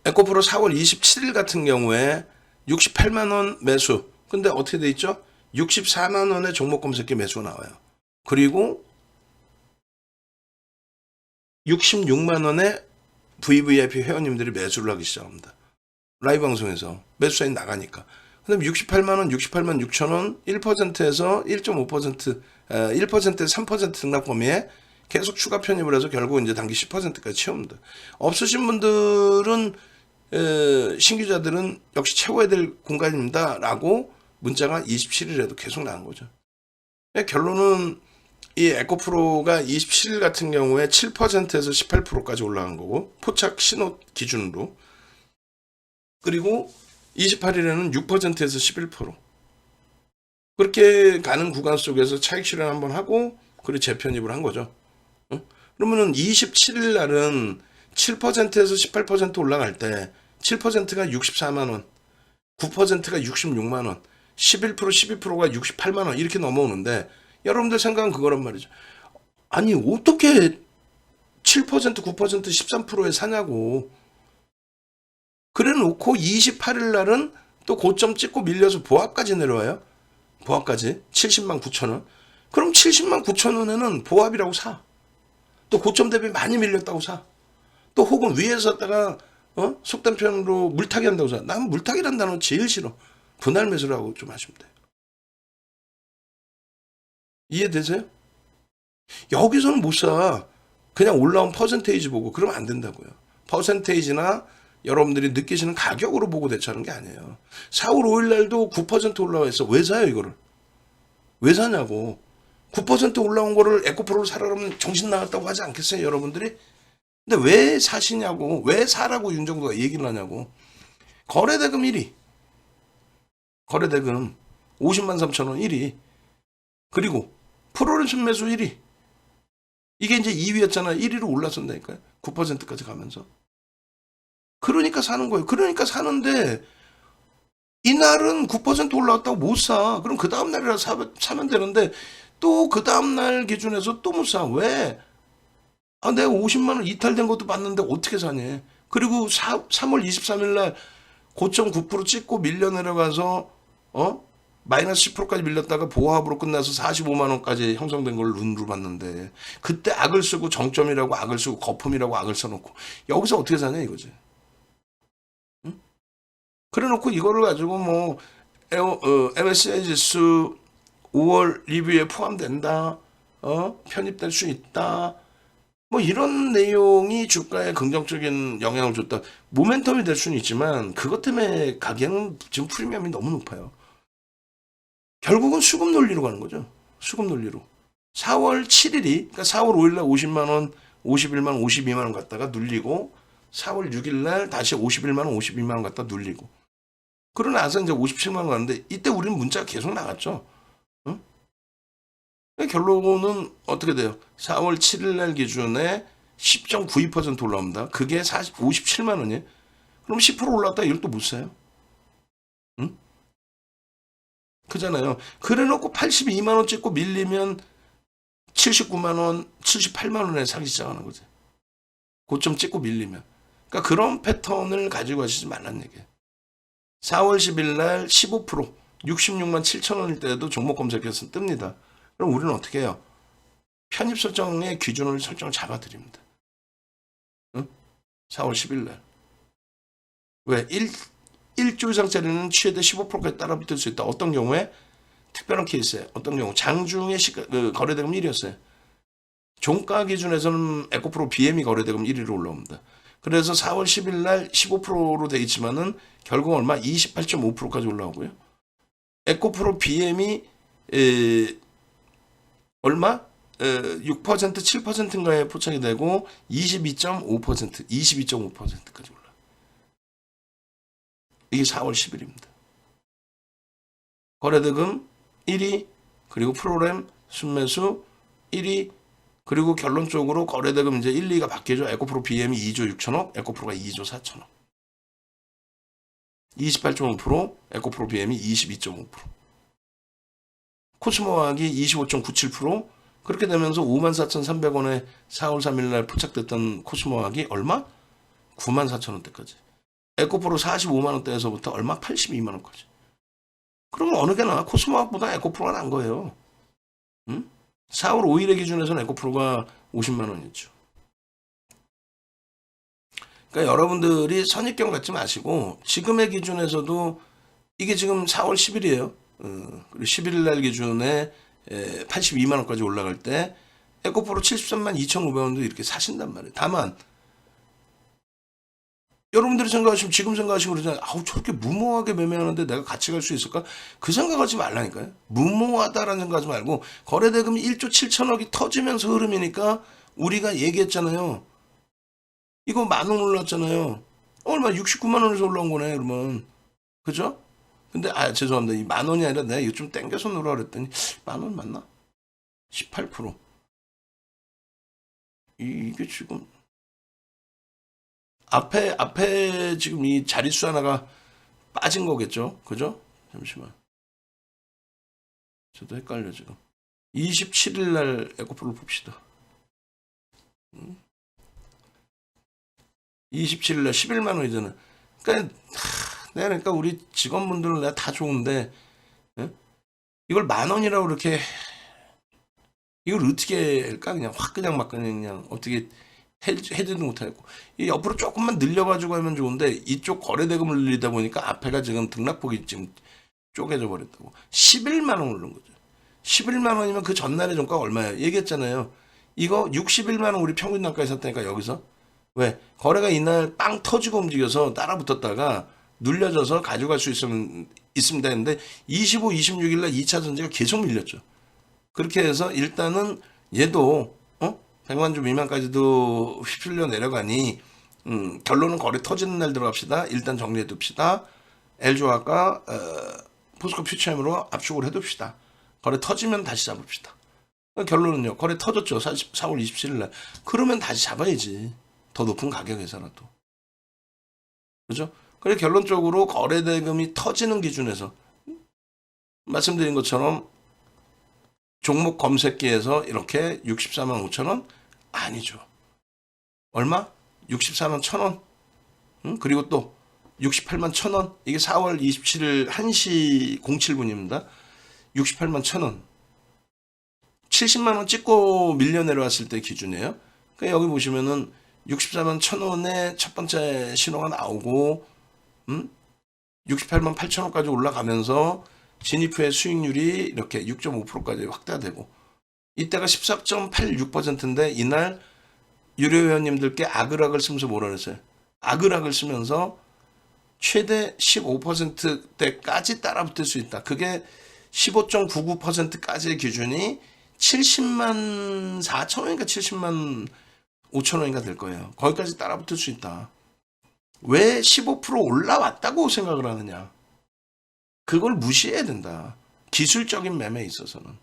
에코프로 4월 27일 같은 경우에 68만 원 매수. 근데 어떻게 돼 있죠? 64만 원의 종목 검색기 매수가 나와요. 그리고 66만 원의 VVIP 회원님들이 매수를 하기 시작합니다. 라이브 방송에서 매수 사인 나가니까. 그다음 68만 원, 68만 6천 원, 1%에서 1.5%, 1%에서 3% 등락 범위에 계속 추가 편입을 해서 결국 이제 단기 10%까지 채웁니다. 없으신 분들은 신규자들은 역시 채워야 될 공간입니다라고 문자가 27일에도 계속 나온 거죠. 결론은 이 에코프로가 27일 같은 경우에 7%에서 18%까지 올라간 거고 포착 신호 기준으로, 그리고 28일에는 6%에서 11%. 그렇게 가는 구간 속에서 차익 실현 한번 하고 그리고 재편입을 한 거죠. 그러면은 27일 날은 7%에서 18% 올라갈 때 7%가 64만 원, 9%가 66만 원, 11%, 12%가 68만 원 이렇게 넘어오는데 여러분들 생각은 그거란 말이죠. 아니 어떻게 7%, 9%, 13%에 사냐고. 그래 놓고 28일 날은 또 고점 찍고 밀려서 보합까지 내려와요. 보합까지 70만 9천 원. 그럼 70만 9천 원에는 보합이라고 사. 또 고점 대비 많이 밀렸다고 사. 또 혹은 위에서 샀다가 속된 표현으로 물타기 한다고 사. 난 물타기란 단어 제일 싫어. 분할 매수라고 좀 하시면 돼요. 이해되세요? 여기서는 못 사. 그냥 올라온 퍼센테이지 보고 그러면 안 된다고요. 퍼센테이지나 여러분들이 느끼시는 가격으로 보고 대처하는 게 아니에요. 4월 5일 날도 9% 올라와 있어. 왜 사요 이거를? 왜 사냐고. 9% 올라온 거를 에코프로를 사라 그러면 정신 나갔다고 하지 않겠어요 여러분들이? 근데 왜 사시냐고. 왜 사라고 윤정도가 얘기를 하냐고. 거래대금 1위. 거래대금 50만 3천 원 1위. 그리고 프로그램 순매수 1위. 이게 이제 2위였잖아요. 1위로 올랐었다니까요. 9%까지 가면서. 그러니까 사는 거예요. 그러니까 사는데 이날은 9% 올라왔다고 못 사. 그럼 그 다음 날이라 사면 되는데 또 그 다음 날 기준에서 또 못 사. 왜? 아, 내가 50만 원 이탈된 것도 봤는데 어떻게 사냐. 그리고 3월 23일 날 고점 9% 찍고 밀려 내려가서 마이너스 10%까지 밀렸다가 보합으로 끝나서 45만 원까지 형성된 걸 눈으로 봤는데 그때 악을 쓰고 정점이라고 악을 쓰고 거품이라고 악을 써놓고 여기서 어떻게 사냐 이거지. 응? 그래 놓고 이거를 가지고 뭐 MSCI 지수 5월 리뷰에 포함된다, 편입될 수 있다, 뭐 이런 내용이 주가에 긍정적인 영향을 줬다. 모멘텀이 될 수는 있지만 그것 때문에 가격은 지금 프리미엄이 너무 높아요. 결국은 수급 논리로 가는 거죠. 수급 논리로. 4월 7일이, 그러니까 4월 5일날 50만 원, 51만 원, 52만 원 갖다가 눌리고 4월 6일날 다시 51만 원, 52만 원 갖다 눌리고. 그러고 나서 이제 57만 원 갔는데 이때 우리는 문자가 계속 나갔죠. 응? 결론은 어떻게 돼요? 4월 7일날 기준에 10.92% 올라옵니다. 그게 57만 원이에요. 그럼 10% 올랐다 이걸 또 못 사요? 응? 그잖아요. 그래 놓고 82만 원 찍고 밀리면 79만 원, 78만 원에 사기 시작하는 거지. 고점 찍고 밀리면. 그러니까 그런 패턴을 가지고 가시지 말란 얘기예요. 4월 10일 날 15%, 66만 7천 원일 때도 종목 검색해서 뜹니다. 그럼 우리는 어떻게 해요? 편입 설정의 기준을 설정을 잡아드립니다. 응? 4월 10일 날. 왜? 1주 이상짜리는 최대 15%까지 따라붙을 수 있다. 어떤 경우에? 특별한 케이스에 어떤 경우 장중에 거래대금 1위였어요. 종가 기준에서는 에코프로 BM이 거래대금 1위로 올라옵니다. 그래서 4월 10일 날 15%로 돼 있지만은 결국 얼마? 28.5%까지 올라오고요. 에코프로 BM이 얼마? 6%, 7%인가에 포착이 되고 22.5%, 22.5%까지 올라. 이게 4월 10일입니다. 거래대금 1위, 그리고 프로그램 순매수 1위, 그리고 결론적으로 거래대금 이제 1, 2가 바뀌죠. 에코프로 BM이 2조 6천억, 에코프로가 2조 4천억. 28.5%, 에코프로 BM이 22.5%. 코스모화학이 25.97%. 그렇게 되면서 54,300원에 4월 3일 날 포착됐던 코스모화학이 얼마? 94,000원대까지. 에코프로 45만 원대에서부터 얼마? 82만 원까지. 그러면 어느 게 나아? 코스모학보다 에코프로가 난 거예요. 응? 4월 5일의 기준에서는 에코프로가 50만 원이었죠. 그러니까 여러분들이 선입견 갖지 마시고 지금의 기준에서도 이게 지금 4월 10일이에요. 그리고 11일 날 기준에 82만 원까지 올라갈 때 에코프로 73만 2,500원도 이렇게 사신단 말이에요. 다만 여러분들이 생각하시면 지금 생각하시고 그러잖아요. 아우 저렇게 무모하게 매매하는데 내가 같이 갈 수 있을까? 그 생각하지 말라니까요. 무모하다라는 생각하지 말고 거래대금이 1조 7천억이 터지면서 흐름이니까 우리가 얘기했잖아요. 이거 10,000원 올랐잖아요. 얼마 69만 원에서 올라온 거네 그러면. 그죠? 근데 죄송합니다. 이 10,000원이 아니라 내가 이거 좀 땡겨서 놓으라 그랬더니 10,000원 맞나? 18%. 이게 지금 앞에 지금 이 자릿수 하나가 빠진 거겠죠? 그죠? 잠시만. 저도 헷갈려 지금. 27일 날 에코프로를 봅시다. 27일 날 11만 원이잖아. 그러니까 내가 그러니까 우리 직원분들은 내가 다 좋은데 이걸 10,000원이라고 그렇게 이걸 어떻게 할까? 그냥 확 그냥 막 그냥 어떻게 해지도 못하고 이 옆으로 조금만 늘려가지고 하면 좋은데 이쪽 거래대금을 늘리다 보니까 앞에가 지금 등락폭이 지금 쪼개져 버렸다고. 11만 원 오른 거죠. 11만 원이면 그 전날의 종가가 얼마예요? 얘기했잖아요. 이거 61만 원 우리 평균 단가에 샀다니까 여기서. 왜? 거래가 이날 빵 터지고 움직여서 따라 붙었다가 눌려져서 가져갈 수 있습니다 했는데 25, 26일 날 2차 전지가 계속 밀렸죠. 그렇게 해서 일단은 얘도 100만 주 미만까지도 휩쓸려 내려가니 결론은 거래 터지는 날 들어갑시다. 일단 정리해 둡시다. 엘조아가 포스코 퓨처엠으로 압축을 해둡시다. 거래 터지면 다시 잡읍시다. 결론은요. 거래 터졌죠. 4월 27일 날. 그러면 다시 잡아야지. 더 높은 가격에서라도. 그죠? 그래 결론적으로 거래대금이 터지는 기준에서 말씀드린 것처럼 종목 검색기에서 이렇게 64만 5천 원? 아니죠. 얼마? 64만 1,000원? 그리고 또 68만 1,000원? 이게 4월 27일 1시 07분입니다. 68만 1,000원. 70만 원 찍고 밀려 내려왔을 때 기준이에요. 그러니까 여기 보시면은 64만 1,000원에 첫 번째 신호가 나오고 68만 8천원까지 올라가면서 진입 후의 수익률이 이렇게 6.5%까지 확대되고 이때가 14.86%인데 이날 유료회원님들께 아그락을 쓰면서 뭐라 그랬어요? 아그락을 쓰면서 최대 15%대까지 따라붙을 수 있다. 그게 15.99%까지의 기준이 70만 4천원인가 70만 5천원인가 될 거예요. 거기까지 따라붙을 수 있다. 왜 15% 올라왔다고 생각을 하느냐? 그걸 무시해야 된다. 기술적인 매매에 있어서는.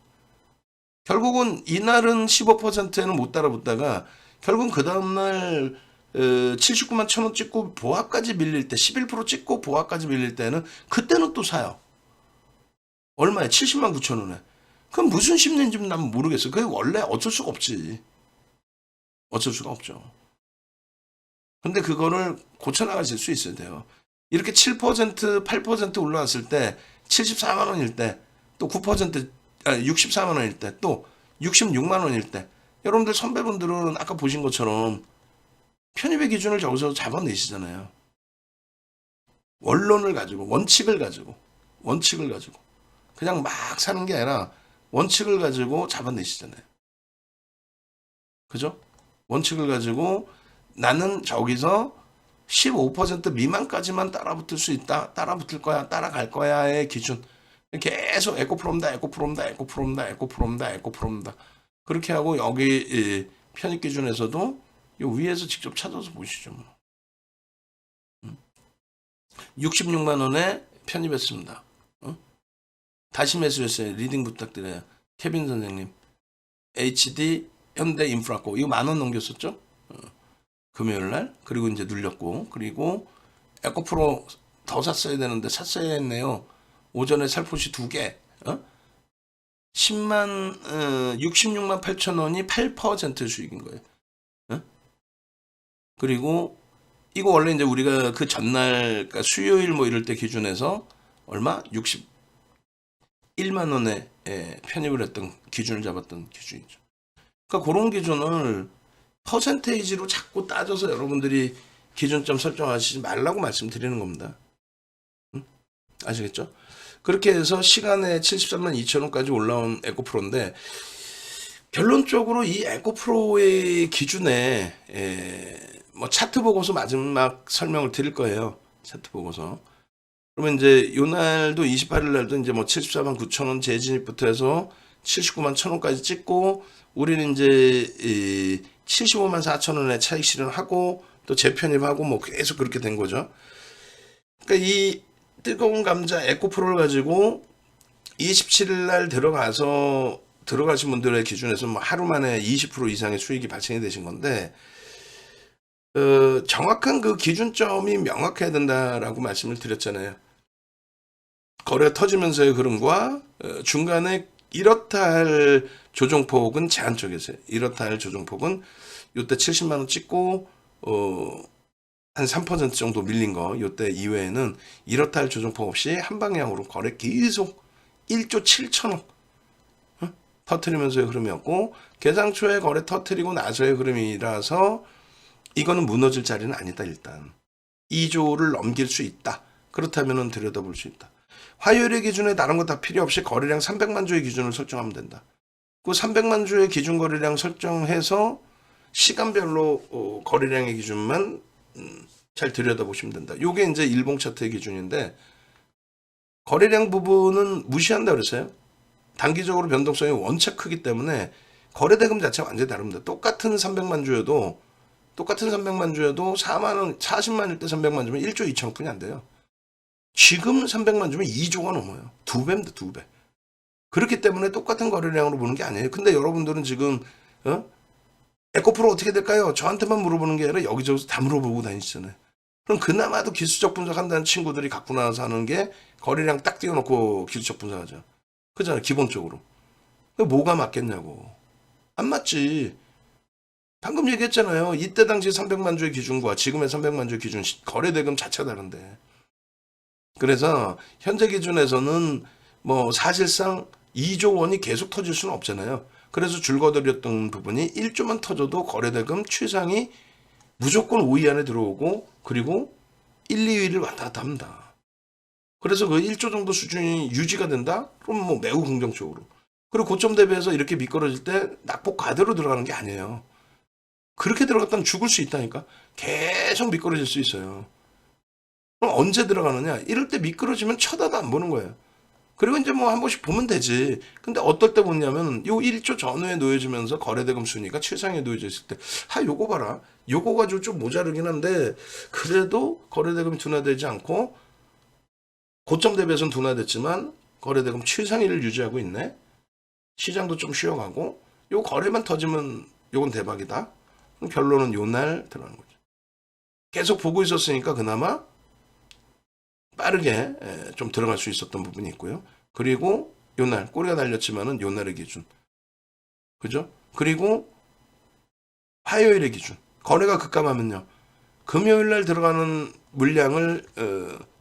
결국은 이날은 15%에는 못 따라붙다가 결국은 그 다음날 79만 1,000원 찍고 보합까지 밀릴 때 11% 찍고 보합까지 밀릴 때는 그때는 또 사요. 얼마에? 70만 9천원에. 그럼 무슨 심리인지 난 모르겠어요. 그게 원래 어쩔 수가 없지. 어쩔 수가 없죠. 근데 그거를 고쳐나가실 수 있어야 돼요. 이렇게 7%, 8% 올라왔을 때 74만 원일 때 또 9%, 64만 원일 때 또 66만 원일 때 여러분들 선배분들은 아까 보신 것처럼 편입의 기준을 저기서 잡아내시잖아요. 원론을 가지고 원칙을 가지고 그냥 막 사는 게 아니라 원칙을 가지고 잡아내시잖아요. 그죠? 원칙을 가지고 나는 저기서 15% 미만까지만 따라붙을 수 있다. 따라붙을 거야. 따라갈 거야의 기준. 계속 에코프롬다. 그렇게 하고 여기 편입 기준에서도 이 위에서 직접 찾아서 보시죠. 66만 원에 편입했습니다. 다시 매수했어요. 리딩 부탁드려요. 케빈 선생님. HD 현대인프라코 이거 10,000원 넘겼었죠? 금요일 날. 그리고 이제 눌렸고 그리고 에코프로 더 샀어야 되는데 샀어야 했네요. 오전에 살포시 2개. 66만 8천 원이 8% 수익인 거예요. 그리고 이거 원래 이제 우리가 그 전날, 그러니까 수요일 뭐 이럴 때 기준해서 얼마? 61만 원에 편입을 했던 기준을 잡았던 기준이죠. 그러니까 그런 기준을 퍼센테이지로 자꾸 따져서 여러분들이 기준점 설정하시지 말라고 말씀드리는 겁니다. 아시겠죠? 그렇게 해서 시간에 73만 2천 원까지 올라온 에코프로인데, 결론적으로 이 에코프로의 기준에 뭐 차트 보고서 마지막 설명을 드릴 거예요. 차트 보고서. 그러면 이제 요 날도 28일 날도 이제 뭐 74만 9천 원 재진입부터 해서 79만 1천 원까지 찍고, 우리는 이제 75만 4천 원에 차익 실현하고 또 재편입하고 뭐 계속 그렇게 된 거죠. 그러니까 이 뜨거운 감자 에코프로를 가지고 27일 날 들어가신 분들의 기준에서 뭐 하루 만에 20% 이상의 수익이 발생이 되신 건데, 정확한 그 기준점이 명확해야 된다라고 말씀을 드렸잖아요. 거래 터지면서의 흐름과 중간에 이렇다 할 조정폭은 제한 쪽에서요. 이렇다 할 조정폭은 요때 70만 원 찍고 한 3% 정도 밀린 거, 요때 이외에는 이렇다 할 조정폭 없이 한 방향으로 거래 계속 1조 7천억 터트리면서의 흐름이었고, 개장 초에 거래 터트리고 나서의 흐름이라서 이거는 무너질 자리는 아니다. 일단 2조를 넘길 수 있다. 그렇다면 들여다볼 수 있다. 화요일의 기준에 다른 거 다 필요 없이 거래량 300만 주의 기준을 설정하면 된다. 그 300만 주의 기준 거래량 설정해서 시간별로 거래량의 기준만 잘 들여다보시면 된다. 요게 이제 일봉 차트의 기준인데, 거래량 부분은 무시한다 그랬어요. 단기적으로 변동성이 원체 크기 때문에 거래대금 자체가 완전히 다릅니다. 똑같은 300만 주여도 4만 원, 40만일 때 300만 주면 1조 2천억뿐이 안 돼요. 지금 300만 주면 2조가 넘어요. 2배입니다, 2배. 그렇기 때문에 똑같은 거래량으로 보는 게 아니에요. 근데 여러분들은 지금 에코프로 어떻게 될까요? 저한테만 물어보는 게 아니라 여기저기서 다 물어보고 다니시잖아요. 그럼 그나마도 기술적 분석한다는 친구들이 갖고 나와서 하는 게 거래량 딱 띄워놓고 기술적 분석하죠. 그잖아요, 기본적으로. 뭐가 맞겠냐고. 안 맞지. 방금 얘기했잖아요. 이때 당시 300만 주의 기준과 지금의 300만 주의 기준, 거래대금 자체가 다른데. 그래서 현재 기준에서는 뭐 사실상 2조 원이 계속 터질 수는 없잖아요. 그래서 줄거들였던 부분이 1조만 터져도 거래대금 최상이 무조건 5위 안에 들어오고, 그리고 1, 2위를 왔다 갔다 합니다. 그래서 그 1조 정도 수준이 유지가 된다? 그럼 뭐 매우 긍정적으로. 그리고 고점 대비해서 이렇게 미끄러질 때 낙폭 가대로 들어가는 게 아니에요. 그렇게 들어갔다면 죽을 수 있다니까. 계속 미끄러질 수 있어요. 그럼 언제 들어가느냐? 이럴 때 미끄러지면 쳐다도 안 보는 거예요. 그리고 이제 뭐 한 번씩 보면 되지. 근데 어떨 때 보냐면 요 1조 전후에 놓여지면서 거래대금 순위가 최상에 놓여져 있을 때, 요거 봐라. 요거 가지고 좀 모자르긴 한데 그래도 거래대금이 둔화되지 않고, 고점 대비해서는 둔화됐지만 거래대금 최상위를 유지하고 있네. 시장도 좀 쉬어가고, 요 거래만 터지면 요건 대박이다. 그럼 결론은 요 날 들어가는 거죠. 계속 보고 있었으니까 그나마 빠르게 좀 들어갈 수 있었던 부분이 있고요. 그리고 요날 꼬리가 달렸지만은 요날의 기준, 그죠? 그리고 화요일의 기준, 거래가 급감하면요, 금요일날 들어가는 물량을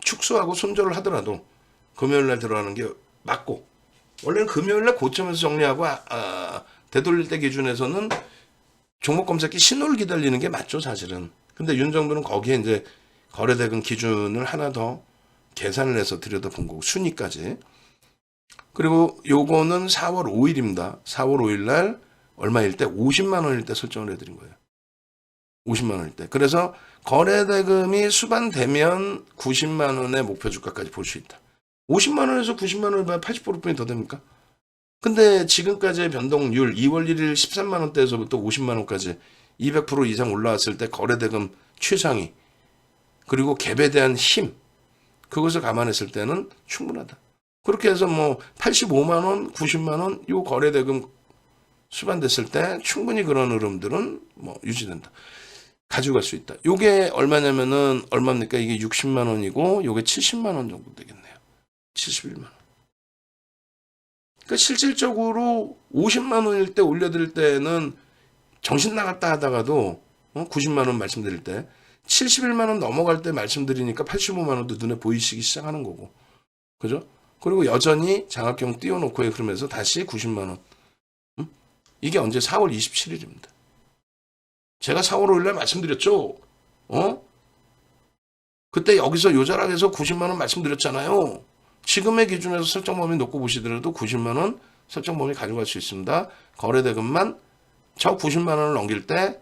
축소하고 손절을 하더라도 금요일날 들어가는 게 맞고, 원래는 금요일날 고점에서 정리하고 되돌릴 때 기준에서는 종목 검색기 신호를 기다리는 게 맞죠, 사실은. 근데 윤 정부는 거기에 이제 거래대금 기준을 하나 더 계산을 해서 들여다본 거고, 순위까지. 그리고 요거는 4월 5일입니다. 4월 5일 날 얼마일 때? 50만 원일 때 설정을 해드린 거예요. 50만 원일 때. 그래서 거래대금이 수반되면 90만 원의 목표 주가까지 볼 수 있다. 50만 원에서 90만 원을 봐야 80%뿐이 더 됩니까? 근데 지금까지의 변동률, 2월 1일 13만 원대에서부터 50만 원까지 200% 이상 올라왔을 때 거래대금 최상위, 그리고 갭에 대한 힘, 그것을 감안했을 때는 충분하다. 그렇게 해서 뭐 85만 원, 90만 원 요 거래대금 수반됐을 때 충분히 그런 흐름들은 뭐 유지된다. 가지고 갈 수 있다. 요게 얼마냐면은 얼마입니까? 이게 60만 원이고 요게 70만 원 정도 되겠네요. 71만 원. 그러니까 실질적으로 50만 원일 때 올려드릴 때는 정신 나갔다 하다가도 90만 원 말씀드릴 때 71만 원 넘어갈 때 말씀드리니까 85만 원도 눈에 보이시기 시작하는 거고. 그죠? 그리고 여전히 장학경 띄워놓고의 흐름에서 다시 90만 원. 이게 언제 4월 27일입니다. 제가 4월 5일날 말씀드렸죠. 그때 여기서 요 자락에서 90만 원 말씀드렸잖아요. 지금의 기준에서 설정 범위 놓고 보시더라도 90만 원 설정 범위 가져갈 수 있습니다. 거래대금만 저 90만 원을 넘길 때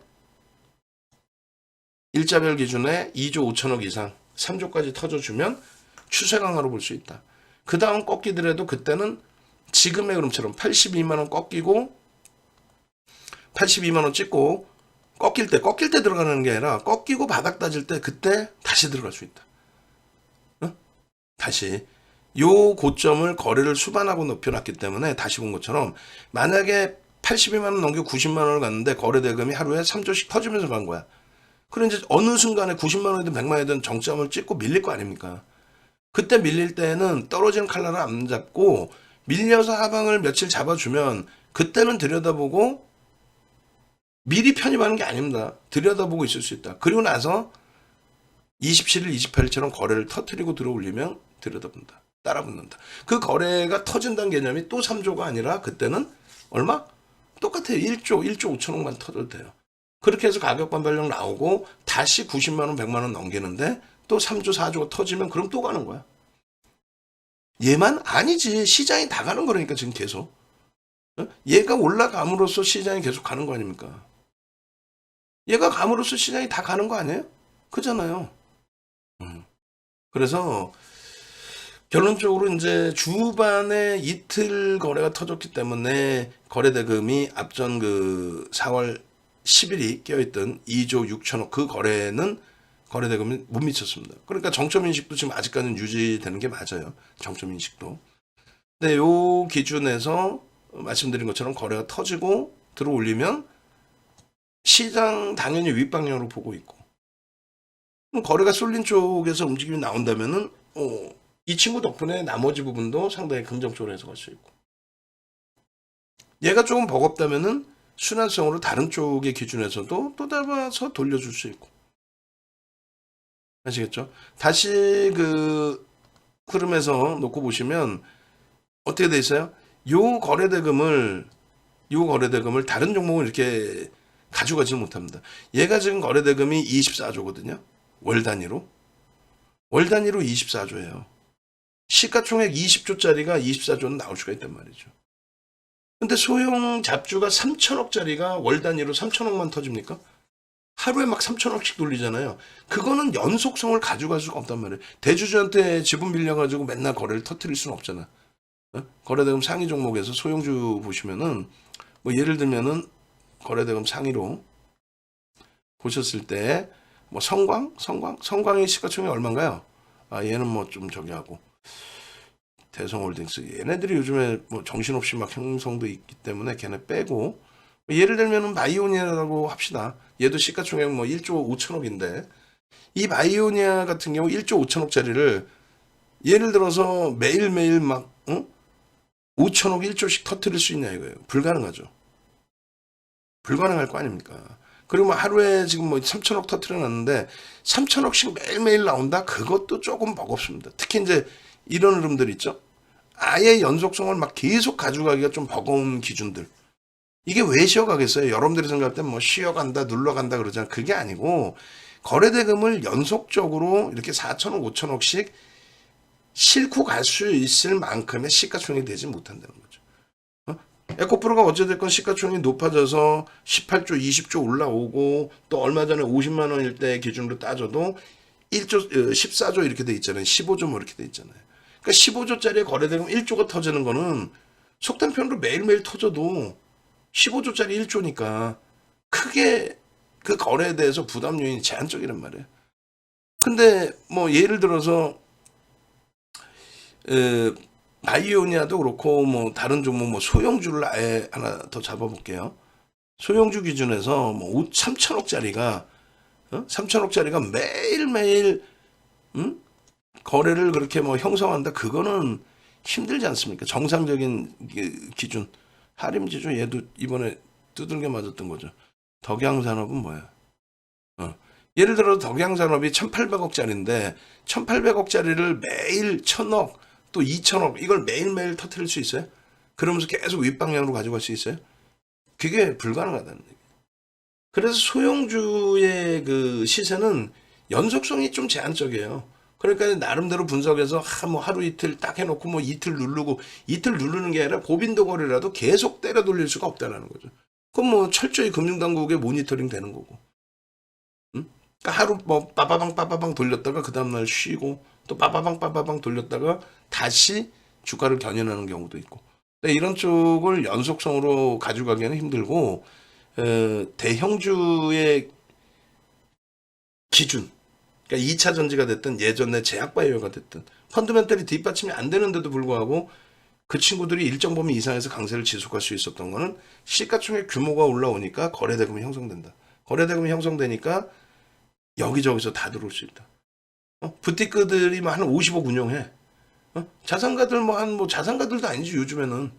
일자별 기준에 2조 5천억 이상 3조까지 터져주면 추세 강화로 볼 수 있다. 그 다음 꺾이더라도 그때는 지금의 흐름처럼 82만 원 꺾이고 82만 원 찍고 꺾일 때 들어가는 게 아니라 꺾이고 바닥 따질 때 그때 다시 들어갈 수 있다. 다시 요 고점을 거래를 수반하고 높여놨기 때문에 다시 본 것처럼 만약에 82만 원 넘기고 90만 원을 갔는데 거래 대금이 하루에 3조씩 터지면서 간 거야. 그럼 이제 어느 순간에 90만 원이든 100만 원이든 정점을 찍고 밀릴 거 아닙니까? 그때 밀릴 때는 떨어지는 칼날을 안 잡고 밀려서 하방을 며칠 잡아주면 그때는 들여다보고 미리 편입하는 게 아닙니다. 들여다보고 있을 수 있다. 그리고 나서 27일, 28일처럼 거래를 터뜨리고 들어올리면 들여다본다. 따라붙는다. 그 거래가 터진다는 개념이 또 3조가 아니라 그때는 얼마? 똑같아요. 1조 5천억만 터져도 돼요. 그렇게 해서 가격 반발력 나오고 다시 90만 원, 100만 원 넘기는데 또 3조, 4조가 터지면 그럼 또 가는 거야. 얘만 아니지. 시장이 다 가는 거라니까 지금 계속. 얘가 올라감으로써 시장이 계속 가는 거 아닙니까? 얘가 감으로써 시장이 다 가는 거 아니에요? 그잖아요. 그래서 결론적으로 이제 주반에 이틀 거래가 터졌기 때문에 거래 대금이 앞전 그 4월 10일이 껴있던 2조 6천억 그 거래는 거래 대금이 못 미쳤습니다. 그러니까 정점 인식도 지금 아직까지는 유지되는 게 맞아요. 정점 인식도. 근데 요 기준에서 말씀드린 것처럼 거래가 터지고 들어올리면 시장 당연히 윗방향으로 보고 있고 거래가 쏠린 쪽에서 움직임이 나온다면은 이 친구 덕분에 나머지 부분도 상당히 긍정적으로 해석할 수 있고 얘가 조금 버겁다면은 순환성으로 다른 쪽의 기준에서도 또 잡아서 돌려줄 수 있고 아시겠죠? 다시 그 흐름에서 놓고 보시면 어떻게 돼 있어요? 요 거래대금을 다른 종목은 이렇게 가져가지는 못합니다. 얘가 지금 거래대금이 24조거든요. 월 단위로 24조예요. 시가총액 20조짜리가 24조는 나올 수가 있단 말이죠. 근데 소형 잡주가 3천억짜리가 월 단위로 3천억만 터집니까? 하루에 막 3천억씩 돌리잖아요. 그거는 연속성을 가져갈 수가 없단 말이에요. 대주주한테 지분 빌려가지고 맨날 거래를 터뜨릴 수는 없잖아. 거래대금 상위 종목에서 소형주 보시면은 뭐 예를 들면은 거래대금 상위로 보셨을 때 뭐 성광의 시가총액이 얼마인가요? 얘는 뭐 좀 저기 하고 대성홀딩스 얘네들이 요즘에 뭐 정신없이 막 형성도 있기 때문에 걔네 빼고 예를 들면은 마이오니아라고 합시다. 얘도 시가총액 뭐 1조 5천억인데 이 마이오니아 같은 경우 1조 5천억짜리를 예를 들어서 매일매일 막 5천억 1조씩 터뜨릴 수 있냐 이거예요. 불가능하죠. 불가능할 거 아닙니까? 그리고 뭐 하루에 지금 뭐 3천억 터뜨려놨는데 3천억씩 매일매일 나온다? 그것도 조금 버겁습니다. 특히 이제 이런 흐름들 있죠. 아예 연속성을 막 계속 가져가기가 좀 버거운 기준들. 이게 왜 쉬어가겠어요? 여러분들이 생각할 때 뭐 쉬어간다, 눌러간다 그러잖아요. 그게 아니고 거래대금을 연속적으로 이렇게 4천억, 5천억씩 싣고 갈 수 있을 만큼의 시가총액이 되지 못한다는 거죠. 에코프로가 어찌됐건 시가총액이 높아져서 18조, 20조 올라오고 또 얼마 전에 50만 원일 때 기준으로 따져도 1조, 14조 이렇게 돼 있잖아요. 15조 뭐 이렇게 돼 있잖아요. 그러니까 15조짜리 거래대금 1조가 터지는 거는 속된 편으로 매일매일 터져도 15조짜리 1조니까 크게 그 거래에 대해서 부담 요인이 제한적이란 말이에요. 근데 뭐 예를 들어서 바이오니아도 그렇고 뭐 다른 종목 뭐 소형주를 아예 하나 더 잡아볼게요. 소형주 기준에서 뭐 3천억짜리가 3천억짜리가 매일매일 거래를 그렇게 뭐 형성한다. 그거는 힘들지 않습니까? 정상적인 기준. 하림지주 얘도 이번에 두들겨 맞았던 거죠. 덕양산업은 뭐야? 예를 들어 덕양산업이 1800억짜리인데 1800억짜리를 매일 1000억 또 2000억 이걸 매일매일 터뜨릴 수 있어요? 그러면서 계속 윗방향으로 가져갈 수 있어요? 그게 불가능하다는 얘기예요. 그래서 소형주의 그 시세는 연속성이 좀 제한적이에요. 그러니까 나름대로 분석해서 뭐 하루 이틀 딱 해놓고 뭐 이틀 누르고 이틀 누르는 게 아니라 고빈도 거래라도 계속 때려 돌릴 수가 없다라는 거죠. 그럼 뭐 철저히 금융당국의 모니터링 되는 거고. 응? 그러니까 하루 뭐 빠바방 빠바방 돌렸다가 그 다음날 쉬고 또 빠바방 빠바방 돌렸다가 다시 주가를 견인하는 경우도 있고. 근데 이런 쪽을 연속성으로 가져가기에는 힘들고 대형주의 기준, 그러니까 2차 전지가 됐든 예전에 제약바이오가 됐든 펀드멘털이 뒷받침이 안 되는데도 불구하고 그 친구들이 일정 범위 이상에서 강세를 지속할 수 있었던 거는 시가총액 규모가 올라오니까 거래대금이 형성된다. 거래대금이 형성되니까 여기저기서 다 들어올 수 있다. 부티크들이 한 50억 운영해. 자산가들 자산가들도 아니지 요즘에는.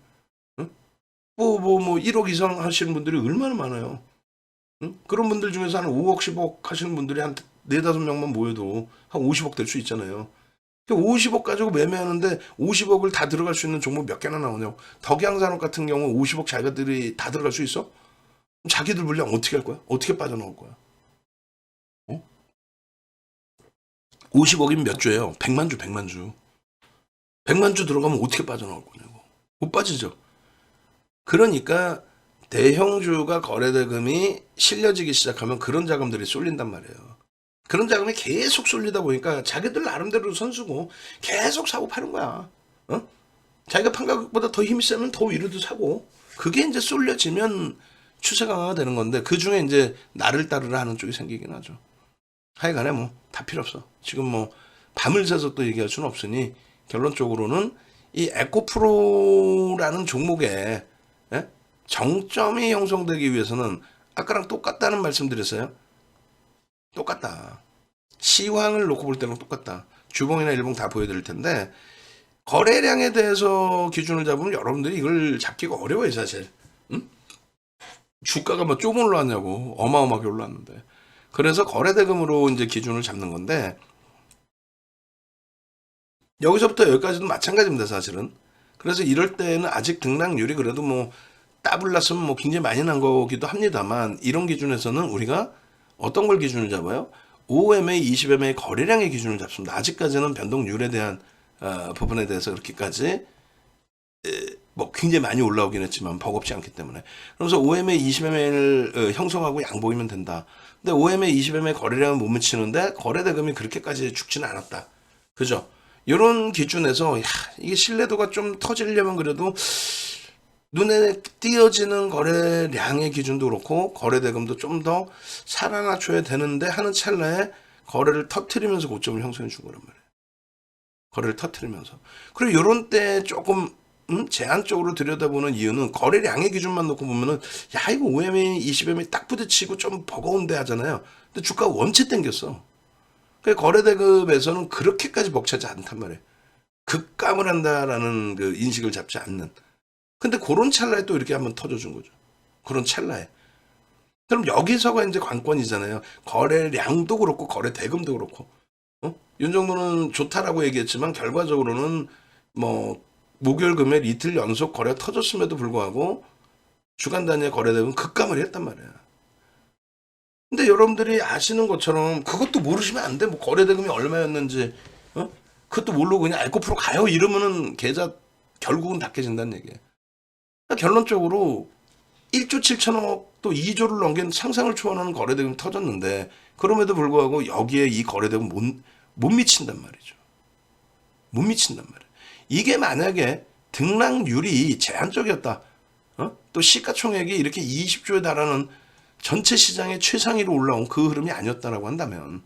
뭐 1억 이상 하시는 분들이 얼마나 많아요. 그런 분들 중에서 한 5억, 10억 하시는 분들이 한 4, 5명만 모여도 한 50억 될 수 있잖아요. 50억 가지고 매매하는데 50억을 다 들어갈 수 있는 종목 몇 개나 나오냐고. 덕양산업 같은 경우 50억 자기들이 다 들어갈 수 있어? 그럼 자기들 물량 어떻게 할 거야? 어떻게 빠져나올 거야? 50억이면 몇 주예요? 100만 주, 100만 주. 100만 주 들어가면 어떻게 빠져나올 거냐고. 못 빠지죠. 그러니까 대형주가 거래대금이 실려지기 시작하면 그런 자금들이 쏠린단 말이에요. 그런 자금이 계속 쏠리다 보니까 자기들 나름대로 선수고 계속 사고 파는 거야. 자기가 판 가격보다 더 힘이 세면 더 위로도 사고 그게 이제 쏠려지면 추세 강화가 되는 건데 그 중에 이제 나를 따르라 하는 쪽이 생기긴 하죠. 하여간에 뭐 다 필요 없어. 지금 뭐 밤을 새서 또 얘기할 수는 없으니 결론적으로는 이 에코프로라는 종목에 정점이 형성되기 위해서는 아까랑 똑같다는 말씀드렸어요. 똑같다. 시황을 놓고 볼 때는 똑같다. 주봉이나 일봉 다 보여드릴 텐데 거래량에 대해서 기준을 잡으면 여러분들이 이걸 잡기가 어려워요 사실. 응? 주가가 뭐 좀 올라왔냐고 어마어마하게 올랐는데 그래서 거래대금으로 이제 기준을 잡는 건데 여기서부터 여기까지도 마찬가지입니다 사실은. 그래서 이럴 때는 아직 등락률이 그래도 뭐 따블났으면 뭐 굉장히 많이 난 거기도 합니다만 이런 기준에서는 우리가 어떤 걸 기준을 잡아요? 5MA, 20MA 거래량의 기준을 잡습니다. 아직까지는 변동률에 대한 부분에 대해서 그렇게까지 뭐 굉장히 많이 올라오긴 했지만 버겁지 않기 때문에 그러면서 5MA, 20MA를 형성하고 양보이면 된다. 근데 5MA, 20MA 거래량은 못 미치는데 거래대금이 그렇게까지 죽지는 않았다. 그죠? 이런 기준에서 이게 신뢰도가 좀 터지려면 그래도 눈에 띄어지는 거래량의 기준도 그렇고 거래대금도 좀 더 살아나줘야 되는데 하는 찰나에 거래를 터트리면서 고점을 형성해 준 거란 말이에요. 거래를 터트리면서. 그리고 이런 때 조금 제한적으로 들여다보는 이유는 거래량의 기준만 놓고 보면은 야 이거 5MA, 20MA 딱 부딪히고 좀 버거운데 하잖아요. 근데 주가가 원체 땡겼어. 그 거래대금에서는 그렇게까지 벅차지 않단 말이에요. 급감을 한다라는 그 인식을 잡지 않는. 근데 그런 찰나에 또 이렇게 한번 터져준 거죠. 그런 찰나에. 그럼 여기서가 이제 관건이잖아요. 거래량도 그렇고 거래 대금도 그렇고. 윤 정도는 좋다라고 얘기했지만 결과적으로는 뭐 목요일 금요일 이틀 연속 거래가 터졌음에도 불구하고 주간 단위의 거래 대금 급감을 했단 말이야. 근데 여러분들이 아시는 것처럼 그것도 모르시면 안 돼. 뭐 거래 대금이 얼마였는지 그것도 모르고 그냥 에코프로 가요 이러면은 계좌 결국은 다 깨진다는 얘기예요. 그러니까 결론적으로 1조 7천억 또 2조를 넘긴 상상을 초월하는 거래대금이 터졌는데 그럼에도 불구하고 여기에 이 거래대금 못 미친단 말이죠. 못 미친단 말이에요. 이게 만약에 등락률이 제한적이었다. 또 시가총액이 이렇게 20조에 달하는 전체 시장의 최상위로 올라온 그 흐름이 아니었다라고 한다면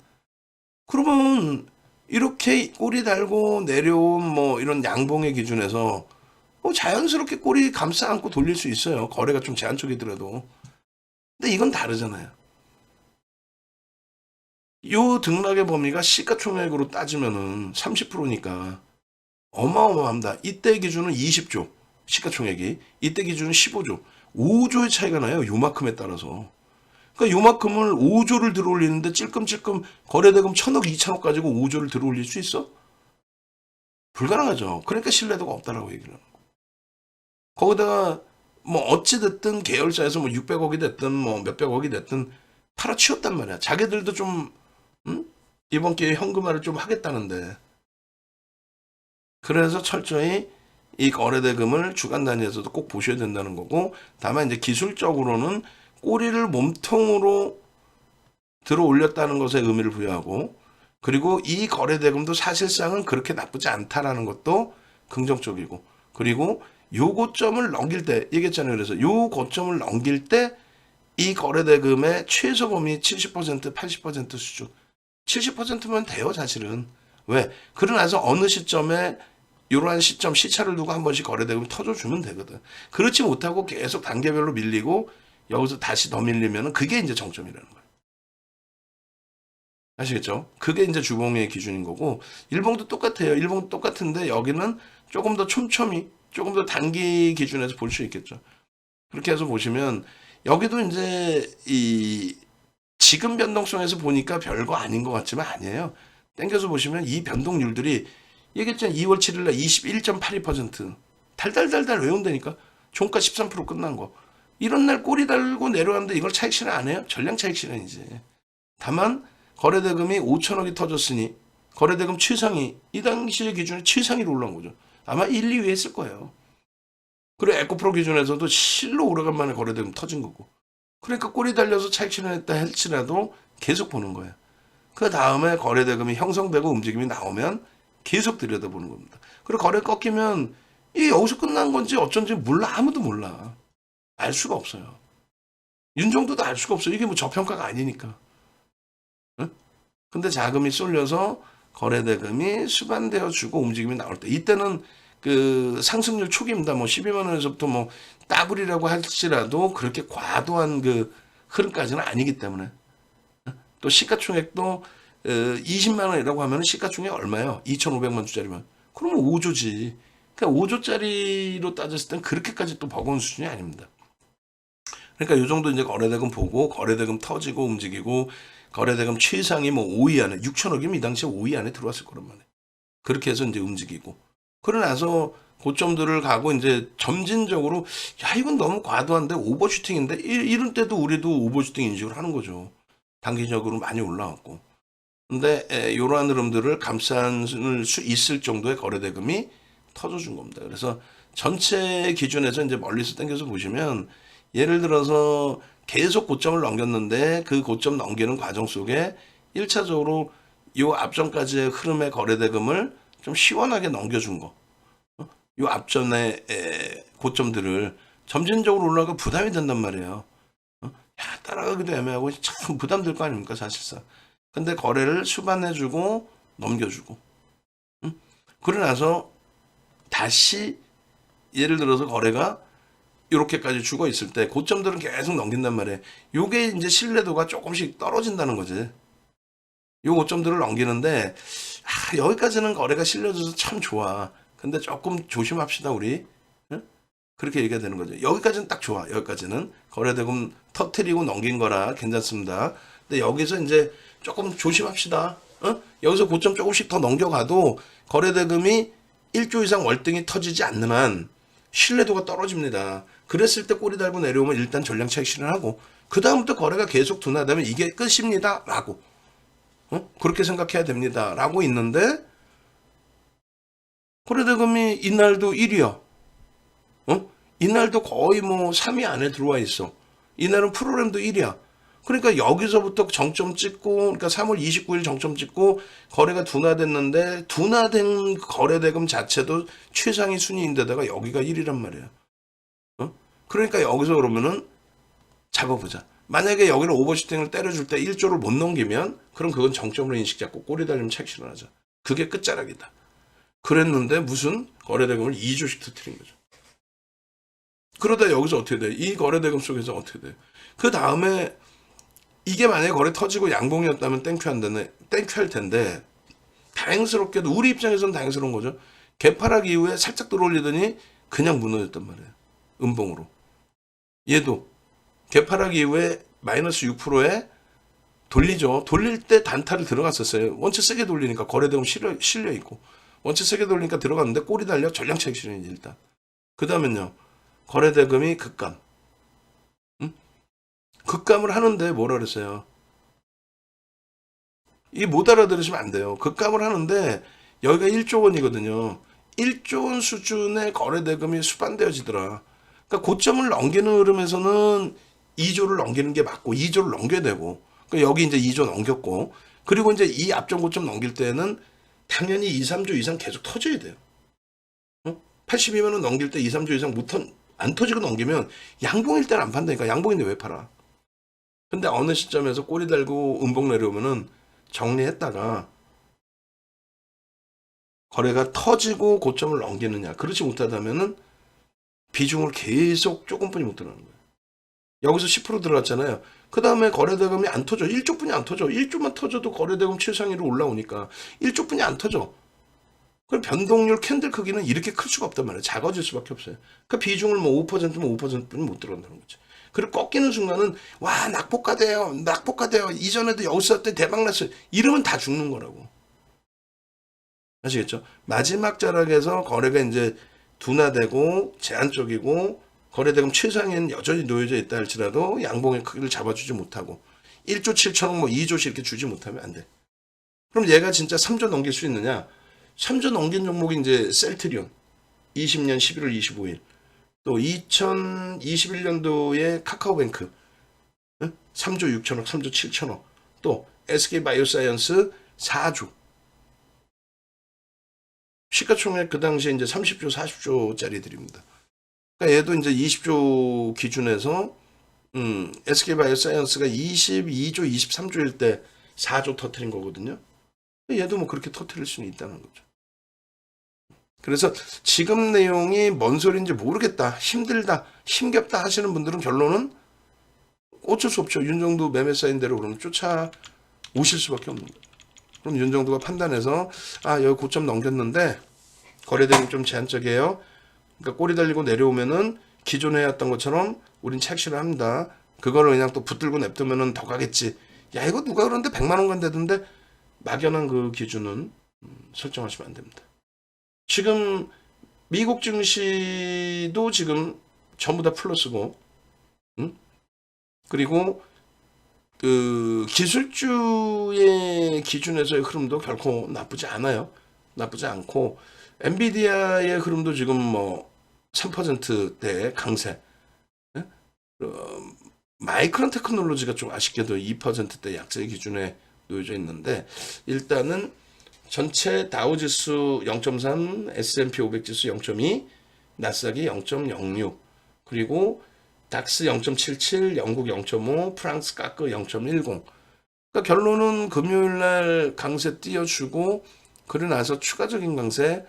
그러면 이렇게 꼬리 달고 내려온 뭐 이런 양봉의 기준에서 자연스럽게 꼬리 감싸 안고 돌릴 수 있어요. 거래가 좀 제한적이더라도. 근데 이건 다르잖아요. 요 등락의 범위가 시가총액으로 따지면은 30%니까 어마어마합니다. 이때 기준은 20조 시가총액이 이때 기준은 15조 5조의 차이가 나요. 요만큼에 따라서. 그러니까 요만큼을 5조를 들어올리는데 찔끔찔끔 거래대금 1,000억, 2,000억 가지고 5조를 들어올릴 수 있어? 불가능하죠. 그러니까 신뢰도가 없다라고 얘기를 하는 거예요. 거기다가 뭐 어찌 됐든 계열사에서 뭐 600억이 됐든 뭐 몇백억이 됐든 팔아치웠단 말이야. 자기들도 좀 이번 기회에 현금화를 좀 하겠다는데. 그래서 철저히 이 거래대금을 주간 단위에서도 꼭 보셔야 된다는 거고, 다만 이제 기술적으로는 꼬리를 몸통으로 들어 올렸다는 것에 의미를 부여하고, 그리고 이 거래대금도 사실상은 그렇게 나쁘지 않다라는 것도 긍정적이고, 그리고 요 고점을 넘길 때 얘기했잖아요. 그래서 요 고점을 넘길 때 이 거래대금의 최소 범위 70%, 80% 수준. 70%면 돼요, 사실은. 왜? 그러고 나서 어느 시점에 이러한 시점 시차를 두고 한 번씩 거래대금이 터져주면 되거든. 그렇지 못하고 계속 단계별로 밀리고 여기서 다시 더 밀리면 그게 이제 정점이라는 거예요. 아시겠죠? 그게 이제 주봉의 기준인 거고, 일봉도 똑같아요. 일봉도 똑같은데 여기는 조금 더 촘촘히, 조금 더 단기 기준에서 볼 수 있겠죠. 그렇게 해서 보시면 여기도 이제 이 지금 변동성에서 보니까 별거 아닌 것 같지만 아니에요. 땡겨서 보시면 이 변동률들이 얘기했잖아요. 2월 7일날 21.82% 달달달달 외운다니까. 종가 13% 끝난 거. 이런 날 꼬리 달고 내려왔는데 이걸 차익 실현 안 해요? 전량 차익 실현이지. 다만 거래대금이 5천억이 터졌으니 거래대금 최상위, 이 당시의 기준에 최상위로 올라온 거죠. 아마 1, 2위 했을 거예요. 그리고 에코프로 기준에서도 실로 오래간만에 거래대금 터진 거고. 그러니까 꼬리 달려서 차익 실현했다 할지라도 계속 보는 거예요. 그 다음에 거래대금이 형성되고 움직임이 나오면 계속 들여다보는 겁니다. 그리고 거래 꺾이면 이게 여기서 끝난 건지 어쩐지 몰라. 아무도 몰라. 알 수가 없어요. 윤정도도 알 수가 없어요. 이게 뭐 저평가가 아니니까. 응? 근데 자금이 쏠려서 거래대금이 수반되어 주고 움직임이 나올 때, 이때는 그 상승률 초기입니다. 뭐 12만 원에서부터 뭐 따블이라고 할지라도 그렇게 과도한 그 흐름까지는 아니기 때문에. 또 시가총액도 20만 원이라고 하면 시가총액 얼마예요? 2,500만 주짜리면. 그러면 5조지. 그러니까 5조짜리로 따졌을 땐 그렇게까지 또 버거운 수준이 아닙니다. 그러니까 요 정도 이제 거래대금 보고 거래대금 터지고 움직이고 거래대금 최상이 뭐 5위 안에 6천억이면 이 당시에 5위 안에 들어왔을 거란 말이에요. 그렇게 해서 이제 움직이고. 그러고 나서 고점들을 가고 이제 점진적으로 야 이건 너무 과도한데 오버슈팅인데 이런 때도 우리도 오버슈팅 인식을 하는 거죠. 단기적으로 많이 올라왔고. 근데 이러한 흐름들을 감쌀 수 있을 정도의 거래대금이 터져준 겁니다. 그래서 전체 기준에서 이제 멀리서 당겨서 보시면 예를 들어서 계속 고점을 넘겼는데 그 고점 넘기는 과정 속에 1차적으로 요 앞전까지의 흐름의 거래대금을 좀 시원하게 넘겨준 거. 요 앞전의 고점들을 점진적으로 올라가 부담이 된단 말이에요. 야, 따라가기도 애매하고 참 부담될 거 아닙니까, 사실상. 근데 거래를 수반해주고 넘겨주고. 그러고 나서 다시 예를 들어서 거래가 이렇게까지 죽어 있을 때 고점들은 계속 넘긴단 말이에요. 요게 이제 신뢰도가 조금씩 떨어진다는 거지. 요 고점들을 넘기는데 여기까지는 거래가 실려져서 참 좋아. 근데 조금 조심합시다 우리. 응? 그렇게 얘기가 되는 거죠. 여기까지는 딱 좋아. 여기까지는 거래대금 터트리고 넘긴 거라 괜찮습니다. 근데 여기서 이제 조금 조심합시다. 여기서 고점 조금씩 더 넘겨가도 거래대금이 1조 이상 월등히 터지지 않는 한 신뢰도가 떨어집니다. 그랬을 때 꼬리 달고 내려오면 일단 전량 차익 실현하고 그 다음부터 거래가 계속 둔화되면 이게 끝입니다. 라고. 그렇게 생각해야 됩니다. 라고 있는데 거래대금이 이날도 1위야. 이날도 거의 뭐 3위 안에 들어와 있어. 이날은 프로그램도 1위야. 그러니까 여기서부터 정점 찍고, 그러니까 3월 29일 정점 찍고 거래가 둔화됐는데 둔화된 거래대금 자체도 최상위 순위인데다가 여기가 1위란 말이야. 그러니까 여기서 그러면은 잡아보자. 만약에 여기를 오버슈팅을 때려줄 때 1조를 못 넘기면 그럼 그건 정점으로 인식 잡고 꼬리 달리면 차익 실현하자. 그게 끝자락이다. 그랬는데 무슨 거래대금을 2조씩 터뜨린 거죠. 그러다 여기서 어떻게 돼? 이 거래대금 속에서 어떻게 돼? 그 다음에 이게 만약에 거래 터지고 양봉이었다면 땡큐할 텐데 다행스럽게도 우리 입장에서는 다행스러운 거죠. 개파락 이후에 살짝 들어올리더니 그냥 무너졌단 말이에요. 음봉으로. 얘도 개파락 이후에 마이너스 6%에 돌리죠. 돌릴 때 단타를 들어갔었어요. 원체 세게 돌리니까 거래대금 실려 있고, 원체 세게 돌리니까 들어갔는데 꼬리 달려 전량차익 실현이지 일단. 그 다음엔요, 거래대금이 급감. 급감을 하는데 뭐라 그랬어요? 이 못 알아들으시면 안 돼요. 급감을 하는데 여기가 1조 원이거든요. 1조 원 수준의 거래대금이 수반되어지더라. 그러니까 고점을 넘기는 흐름에서는 2조를 넘기는 게 맞고 2조를 넘겨야 되고, 그러니까 여기 이제 2조 넘겼고, 그리고 이제 이 앞전 고점 넘길 때는 당연히 2, 3조 이상 계속 터져야 돼요. 82만 원 넘길 때 2, 3조 이상 안 터지고 넘기면 양봉일 때는 안 판다니까. 양봉인데 왜 팔아? 근데 어느 시점에서 꼬리 달고 음봉 내려오면은 정리했다가 거래가 터지고 고점을 넘기느냐. 그렇지 못하다면은 비중을 계속 조금뿐이 못 들어가는 거예요. 여기서 10% 들어갔잖아요. 그 다음에 거래대금이 안 터져. 1조뿐이 안 터져. 1조만 터져도 거래대금 최상위로 올라오니까 1조뿐이 안 터져. 그럼 변동률 캔들 크기는 이렇게 클 수가 없단 말이에요. 작아질 수밖에 없어요. 그 비중을 뭐 5%면 5%뿐이 못 들어간다는 거죠. 그리고 꺾이는 순간은 와 낙폭과대요. 낙폭과대요. 이전에도 여기서 때 대박 났어요. 이러면 다 죽는 거라고. 아시겠죠? 마지막 자락에서 거래가 이제 둔화되고 제한적이고 거래대금 최상위는 여전히 놓여져 있다 할지라도 양봉의 크기를 잡아주지 못하고 1조 7천억 뭐 2조씩 이렇게 주지 못하면 안 돼. 그럼 얘가 진짜 3조 넘길 수 있느냐? 3조 넘긴 종목이 이제 셀트리온 20년 11월 25일 또 2021년도에 카카오뱅크 3조 6천억 3조 7천억 또 SK바이오사이언스 4조 시가총액 그 당시에 이제 30조 40조짜리들입니다. 그러니까 얘도 이제 20조 기준에서 SK바이오사이언스가 22조 23조일 때 4조 터트린 거거든요. 얘도 뭐 그렇게 터트릴 수는 있다는 거죠. 그래서 지금 내용이 뭔 소리인지 모르겠다, 힘들다, 힘겹다 하시는 분들은 결론은 어쩔 수 없죠. 윤정도 매매 사인 대로 그러면 쫓아오실 수밖에 없는 거예요. 그럼 윤정도가 판단해서 아 여기 고점 넘겼는데 거래대금이 좀 제한적이에요. 그러니까 꼬리 달리고 내려오면은 기존에 해왔던 것처럼 우린 착시를 합니다. 그거를 그냥 또 붙들고 냅두면은 더 가겠지. 야 이거 누가 그러는데 100만 원 간다던데 막연한 그 기준은 설정하시면 안 됩니다. 지금 미국 증시도 지금 전부 다 플러스고, 그리고 그 기술주의 기준에서의 흐름도 결코 나쁘지 않아요. 나쁘지 않고 엔비디아의 흐름도 지금 뭐 3%대 강세. 마이크론 테크놀로지가 좀 아쉽게도 2%대 약세 기준에 놓여져 있는데 일단은 전체 다우지수 0.3, S&P 500 지수 0.2, 나스닥이 0.06, 그리고 닥스 0.77, 영국 0.5, 프랑스 까크 0.10. 그러니까 결론은 금요일날 강세 띄워주고 그러고 나서 추가적인 강세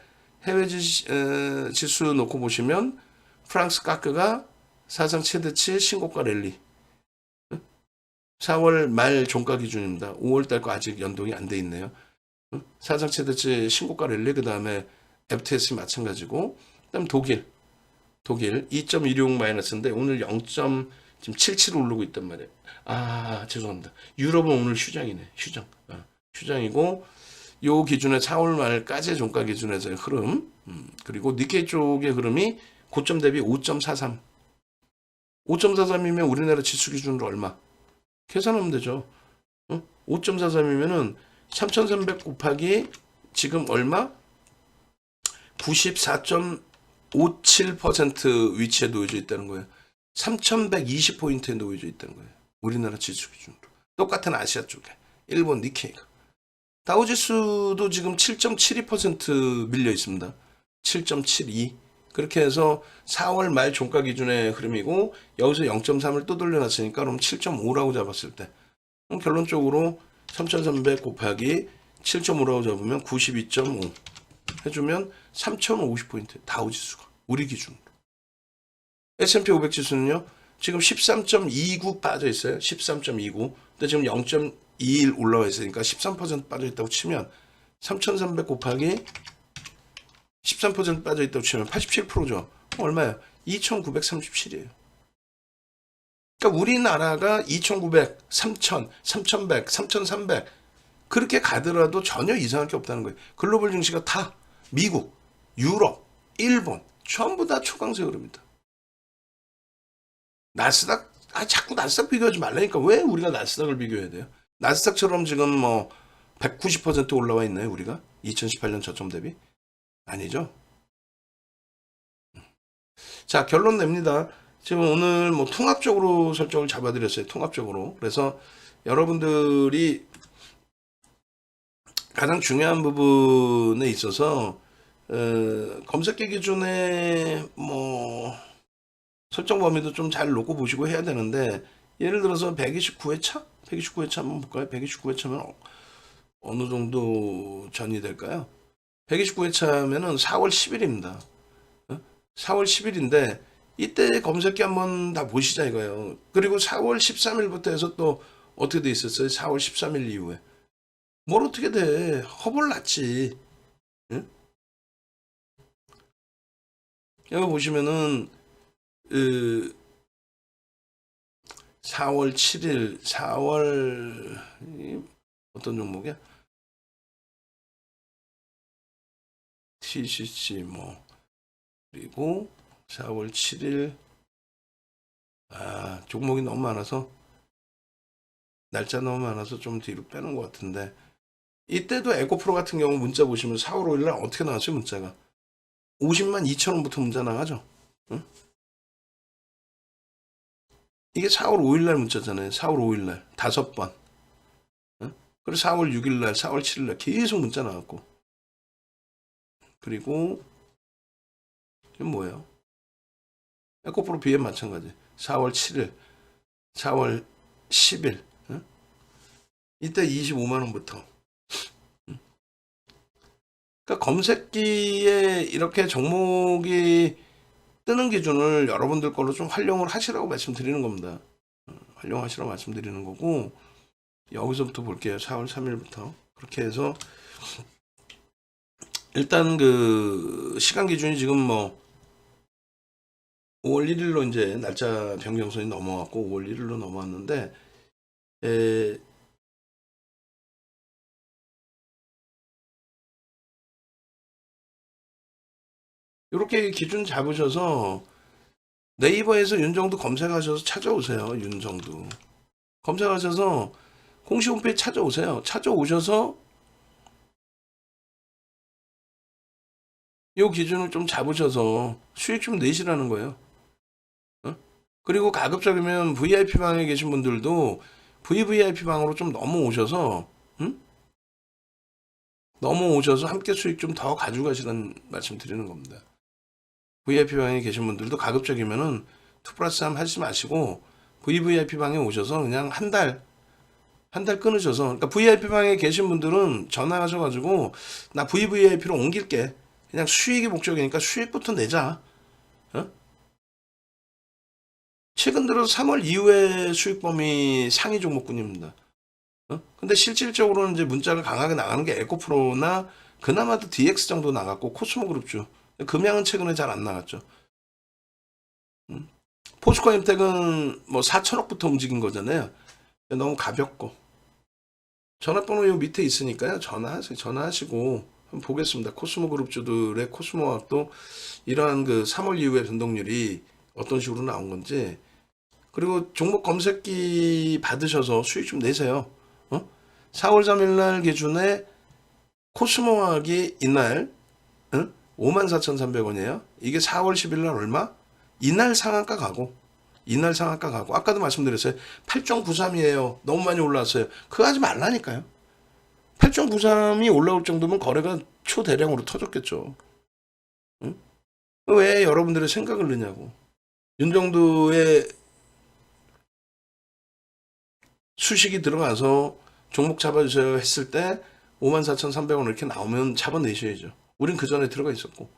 해외 지수 놓고 보시면 프랑스 까크가 사상 최대치 신고가 랠리. 4월 말 종가 기준입니다. 5월달 거 아직 연동이 안 돼 있네요. 사상 최대치 신고가 랠리, 그 다음에 FTSE 마찬가지고, 그 다음 독일 2.16 마이너스인데 오늘 0.77 오르고 있단 말이에요. 아 죄송합니다. 유럽은 오늘 휴장이네. 휴장이고 요 기준에 4월 말까지의 종가 기준에서의 흐름, 그리고 니케이 쪽의 흐름이 고점 대비 5.43. 5.43이면 우리나라 지수 기준으로 얼마? 계산하면 되죠. 5.43이면은 3,300 곱하기 지금 얼마? 94.57% 위치에 놓여져 있다는 거예요. 3,120포인트에 놓여져 있다는 거예요. 우리나라 지수 기준으로. 똑같은 아시아 쪽에. 일본 니케이가. 다우지수도 지금 7.72% 밀려 있습니다. 7.72. 그렇게 해서 4월 말 종가 기준의 흐름이고 여기서 0.3을 또 돌려놨으니까 그럼 7.5라고 잡았을 때 그럼 결론적으로 3,300 곱하기 7.5라고 잡으면 92.5 해주면 3,050포인트 다우지수가 우리 기준으로. S&P 500 지수는요 지금 13.29 빠져 있어요. 13.29. 근데 지금 0.21 올라와 있으니까 13% 빠져 있다고 치면 3,300 곱하기 13% 빠져 있다고 치면 87%죠. 얼마예요? 2,937이에요. 그러니까 우리나라가 2,900, 3,000, 3,100, 3,300 그렇게 가더라도 전혀 이상할 게 없다는 거예요. 글로벌 증시가 다 미국, 유럽, 일본 전부 다 초강세 흐릅니다. 나스닥 자꾸 나스닥 비교하지 말라니까. 왜 우리가 나스닥을 비교해야 돼요? 나스닥처럼 지금 뭐 190% 올라와 있나요, 우리가? 2018년 저점 대비? 아니죠. 자, 결론 냅니다. 지금 오늘 뭐 통합적으로 설정을 잡아드렸어요. 통합적으로. 그래서 여러분들이 가장 중요한 부분에 있어서 검색기 기준에 뭐 설정 범위도 좀 잘 놓고 보시고 해야 되는데, 예를 들어서 129회차? 129회차 한번 볼까요? 129회차면 어느 정도 전이 될까요? 129회차면은 4월 10일입니다. 4월 10일인데 이때 검색기 한번 다 보시자 이거예요. 그리고 4월 13일부터 해서 또 어떻게 돼 있었어요? 4월 13일 이후에 뭘 어떻게 돼? 허벌 났지. 응? 여기 보시면은 4월 7일 4월 어떤 종목이야? TCC 뭐 그리고 4월 7일 종목이 너무 많아서 날짜 너무 많아서 좀 뒤로 빼는 것 같은데, 이때도 에코프로 같은 경우 문자 보시면 4월 5일 날 어떻게 나왔어요? 문자가 50만 2천 원부터 문자 나가죠. 응? 이게 4월 5일 날 문자잖아요. 4월 5일 날 5번. 응? 그리고 4월 6일 날 4월 7일 날 계속 문자 나왔고, 그리고 이건 뭐예요? 에코프로 BM 마찬가지. 4월 7일 4월 10일 응? 이때 25만 원부터. 그러니까 검색기에 이렇게 종목이 뜨는 기준을 여러분들 걸로 좀 활용을 하시라고 말씀드리는 겁니다. 활용하시라고 말씀드리는 거고, 여기서부터 볼게요. 4월 3일부터 그렇게 해서 일단 그 시간 기준이 지금 뭐 5월 1일로 이제 날짜 변경선이 넘어왔고 5월 1일로 넘어왔는데, 이렇게 기준 잡으셔서 네이버에서 윤정도 검색하셔서 찾아오세요. 윤정도 검색하셔서 공식 홈페이지 찾아오세요. 찾아오셔서 이 기준을 좀 잡으셔서 수익 좀 내시라는 거예요. 그리고 가급적이면 VIP 방에 계신 분들도 VVIP 방으로 좀 넘어오셔서 넘어오셔서 함께 수익 좀 더 가져가시라는 말씀 드리는 겁니다. VIP 방에 계신 분들도 가급적이면은 2+3 하지 마시고 VVIP 방에 오셔서 그냥 한 달 끊으셔서, 그러니까 VIP 방에 계신 분들은 전화하셔가지고 나 VVIP로 옮길게. 그냥 수익이 목적이니까 수익부터 내자. 어? 최근 들어서 3월 이후에 수익 범위 상위 종목군입니다. 근데 실질적으로는 이제 문자가 강하게 나가는 게 에코프로나 그나마도 DX 정도 나갔고 코스모그룹주. 금양은 최근에 잘 안 나갔죠. 포스코 엠텍은 뭐 4천억부터 움직인 거잖아요. 너무 가볍고. 전화번호 요 밑에 있으니까요. 전화하시고 한번 보겠습니다. 코스모그룹주들의 코스모학도 이러한 그 3월 이후의 변동률이 어떤 식으로 나온 건지, 그리고 종목 검색기 받으셔서 수익 좀 내세요. 4월 3일 날 기준에 코스모학이 이날 54,300원이에요. 이게 4월 10일 날 얼마? 이날 상한가 가고 아까도 말씀드렸어요. 8.93이에요. 너무 많이 올라왔어요. 그거 하지 말라니까요. 8.93이 올라올 정도면 거래가 초대량으로 터졌겠죠. 응? 왜 여러분들의 생각을 넣냐고. 윤정도의 수식이 들어가서 종목 잡아주세요 했을 때 54,300원 이렇게 나오면 잡아내셔야죠. 우린 그 전에 들어가 있었고.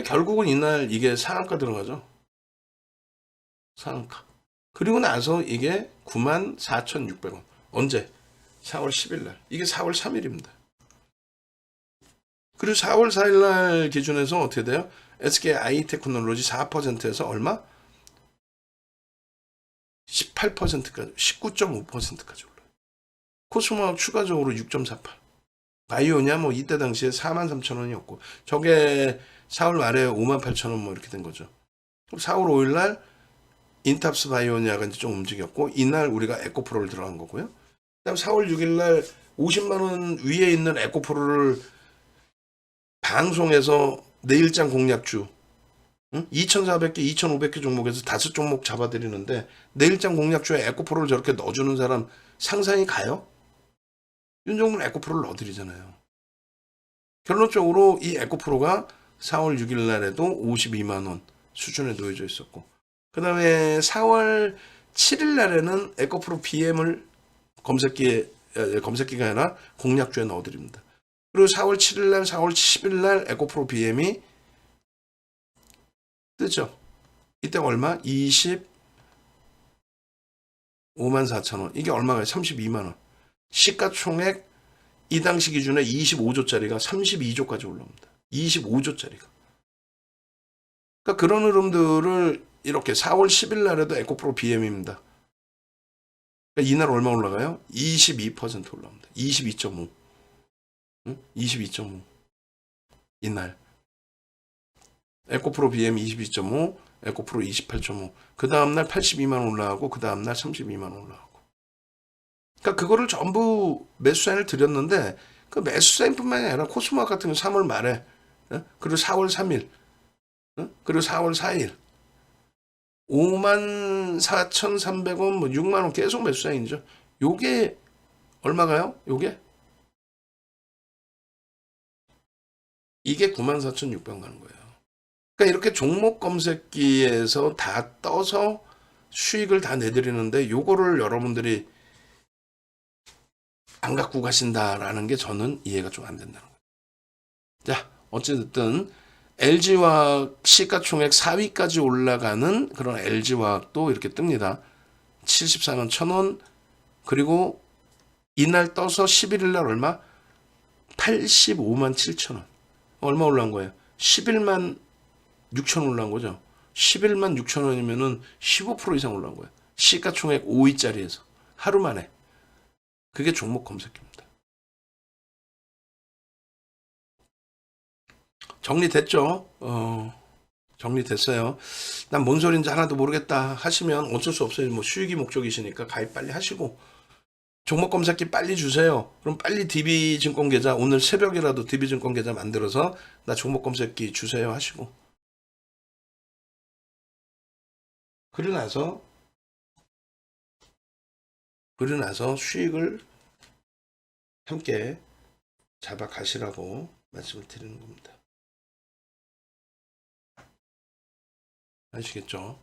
결국은 이날 이게 상한가 들어가죠. 상한가. 그리고 나서 이게 94,600원. 언제? 4월 10일 날. 이게 4월 3일입니다. 그리고 4월 4일 날 기준에서 어떻게 돼요? SK 아이테크놀로지 4%에서 얼마? 18%까지 19.5%까지 올라요. 코스모학 추가적으로 6.48. 바이오냐 뭐 이때 당시에 43,000원이었고 저게 4월 말에 58,000원 뭐 이렇게 된 거죠. 4월 5일 날 인탑스 바이오냐가 이제 좀 움직였고 이날 우리가 에코프로를 들어간 거고요. 그다음 4월 6일 날 50만 원 위에 있는 에코프로를 방송에서 내일장 공략주 2,400개, 2,500개 종목에서 5종목 잡아드리는데 내일장 공략주에 에코프로를 저렇게 넣어주는 사람 상상이 가요? 윤종근 에코프로를 넣어드리잖아요. 결론적으로 이 에코프로가 4월 6일 날에도 52만 원 수준에 놓여져 있었고 그 다음에 4월 7일 날에는 에코프로 BM을 검색기가 아니라 공략주에 넣어드립니다. 그리고 4월 7일 날, 4월 10일 날 에코프로 BM이 뜨죠. 이때 얼마? 25만 4천 원. 이게 얼마가요? 32만 원. 시가총액 이 당시 기준에 25조짜리가 32조까지 올라옵니다. 25조짜리가. 그러니까 그런 흐름들을 이렇게 4월 10일 날에도 에코프로 BM입니다. 그러니까 이날 얼마 올라가요? 22% 올라옵니다. 22.5. 22.5. 이날. 에코프로 BM 22.5, 에코프로 28.5. 그 다음날 82만 원 올라가고 그 다음날 32만 원 올라가고. 그러니까 그거를 전부 매수 사인을 드렸는데 그 매수 사인뿐만이 아니라 코스모학 같은 경우 3월 말에 그리고 4월 3일 그리고 4월 4일 54,300원 뭐 6만 원 계속 매수 사인이죠. 요게 얼마가요? 요게 이게 94,600원 가는 거예요. 그러니까 이렇게 종목 검색기에서 다 떠서 수익을 다 내드리는데 요거를 여러분들이 안 갖고 가신다라는 게 저는 이해가 좀 안 된다는 거예요. 자, 어쨌든 LG화학 시가총액 4위까지 올라가는 그런 LG화학도 이렇게 뜹니다. 74만 1,000원. 그리고 이날 떠서 11일 날 얼마? 85만 7,000원. 얼마 올라온 거예요? 11만 6천 올라온 거죠. 11만 6천 원이면은 15% 이상 올라온 거예요. 시가총액 5위짜리에서 하루 만에. 그게 종목 검색입니다. 정리됐죠? 정리됐어요. 난 뭔 소리인지 하나도 모르겠다 하시면 어쩔 수 없어요. 뭐 수익이 목적이시니까 가입 빨리 하시고 종목 검색기 빨리 주세요. 그럼 빨리 DB증권 계좌 오늘 새벽이라도 DB증권 계좌 만들어서 나 종목 검색기 주세요 하시고 그러고 나서 수익을 함께 잡아 가시라고 말씀을 드리는 겁니다. 아시겠죠?